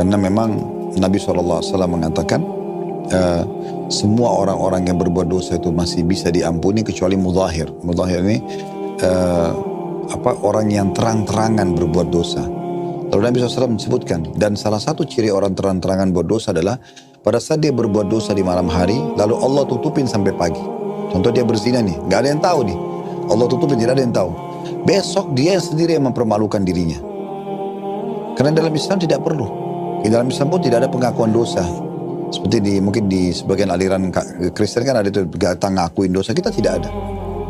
Karena memang Nabi SAW mengatakan semua orang-orang yang berbuat dosa itu masih bisa diampuni kecuali mudhahir. Mudhahir ini orang yang terang-terangan berbuat dosa. Lalu Nabi SAW menyebutkan, dan salah satu ciri orang terang-terangan berdosa adalah pada saat dia berbuat dosa di malam hari, lalu Allah tutupin sampai pagi. Contoh dia berzina nih, nggak ada yang tahu nih. Allah tutupin, tidak ada yang tahu. Besok dia sendiri yang mempermalukan dirinya. Karena dalam Islam tidak perlu. Di dalam Islam pun tidak ada pengakuan dosa. Seperti mungkin di sebagian aliran Kristen kan ada itu, datang ngakuin dosa. Kita tidak ada.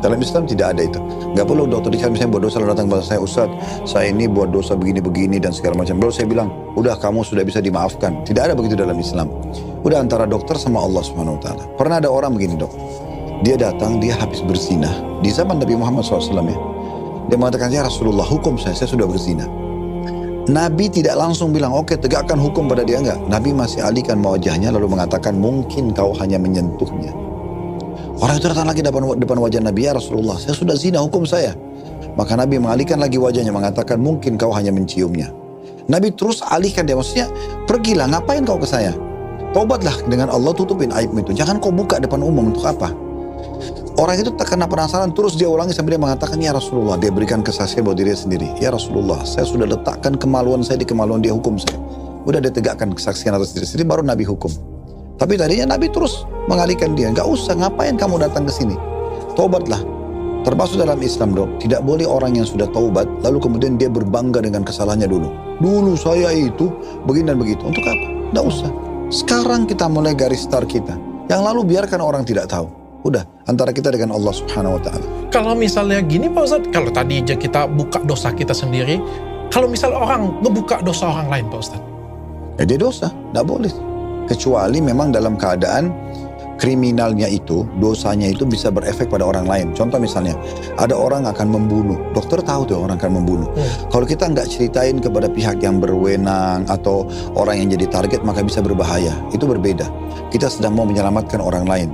Dalam Islam tidak ada itu. Nggak perlu dokter dikasih misalnya buat dosa, lalu datang kepada saya, Ustaz, saya ini buat dosa begini-begini dan segala macam. Lalu saya bilang, udah kamu sudah bisa dimaafkan. Tidak ada begitu dalam Islam. Udah antara dokter sama Allah Subhanahu Wa Taala. Pernah ada orang begini, dok. Dia datang, dia habis berzina. Di zaman Nabi Muhammad SAW ya. Dia mengatakan, ya Rasulullah, hukum saya sudah berzina. Nabi tidak langsung bilang, oke, tegakkan hukum pada dia, enggak. Nabi masih alihkan wajahnya lalu mengatakan, mungkin kau hanya menyentuhnya. Orang itu datang lagi depan wajah Nabi, ya Rasulullah, saya sudah zina, hukum saya. Maka Nabi mengalihkan lagi wajahnya, mengatakan, mungkin kau hanya menciumnya. Nabi terus alihkan dia, maksudnya, pergilah, ngapain kau ke saya? Taubatlah dengan Allah, tutupin aib itu. Jangan kau buka depan umum, untuk apa? Orang itu tak kena penasaran, terus dia ulangi sampai dia mengatakan, ya Rasulullah, dia berikan kesaksian buat dirinya sendiri. Ya Rasulullah, saya sudah letakkan kemaluan saya di kemaluan dia, hukum saya. Udah dia tegakkan kesaksian atas diri sendiri, baru Nabi hukum. Tapi tadinya Nabi terus mengalihkan dia, nggak usah, ngapain kamu datang ke sini? Taubatlah. Termasuk dalam Islam, dok, tidak boleh orang yang sudah taubat lalu kemudian dia berbangga dengan kesalahannya dulu. Dulu saya itu begini dan begitu. Untuk apa? Nggak usah. Sekarang kita mulai garis start kita. Yang lalu biarkan orang tidak tahu. Udah, antara kita dengan Allah Subhanahu Wa Taala. Kalau misalnya gini Pak Ustadz, kalau tadi aja kita buka dosa kita sendiri, kalau misalnya orang ngebuka dosa orang lain Pak Ustadz, ya dia dosa, nggak boleh. Kecuali memang dalam keadaan kriminalnya itu, dosanya itu bisa berefek pada orang lain. Contoh misalnya, ada orang akan membunuh. Dokter tahu tuh orang akan membunuh. Kalau kita nggak ceritain kepada pihak yang berwenang atau orang yang jadi target, maka bisa berbahaya. Itu berbeda. Kita sedang mau menyelamatkan orang lain.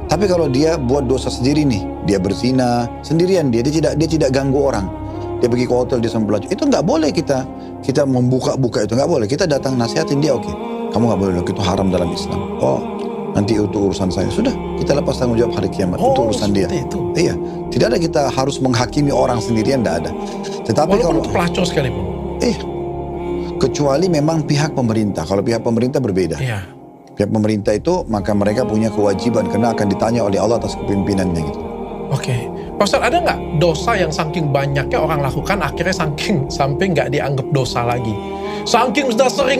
Tapi kalau dia buat dosa sendiri nih, dia berzina sendirian, dia tidak ganggu orang. Dia pergi ke hotel, dia sama pelacur. Itu nggak boleh kita membuka-buka itu, nggak boleh. Kita datang nasihatin dia, oke. Kamu nggak boleh, itu haram dalam Islam. Oh, nanti itu urusan saya. Sudah, kita lepas tanggung jawab hari kiamat. Itu urusan dia. Itu. Iya, tidak ada kita harus menghakimi orang sendirian, tidak ada. Tetapi walaupun kalau itu pelacur sekalipun. Kecuali memang pihak pemerintah. Kalau pihak pemerintah berbeda. Iya. Pihak pemerintah itu maka mereka punya kewajiban karena akan ditanya oleh Allah atas kepimpinannya gitu. Oke. Pak Ustadz, ada nggak dosa yang saking banyaknya orang lakukan akhirnya sampai nggak dianggap dosa lagi? Saking sudah sering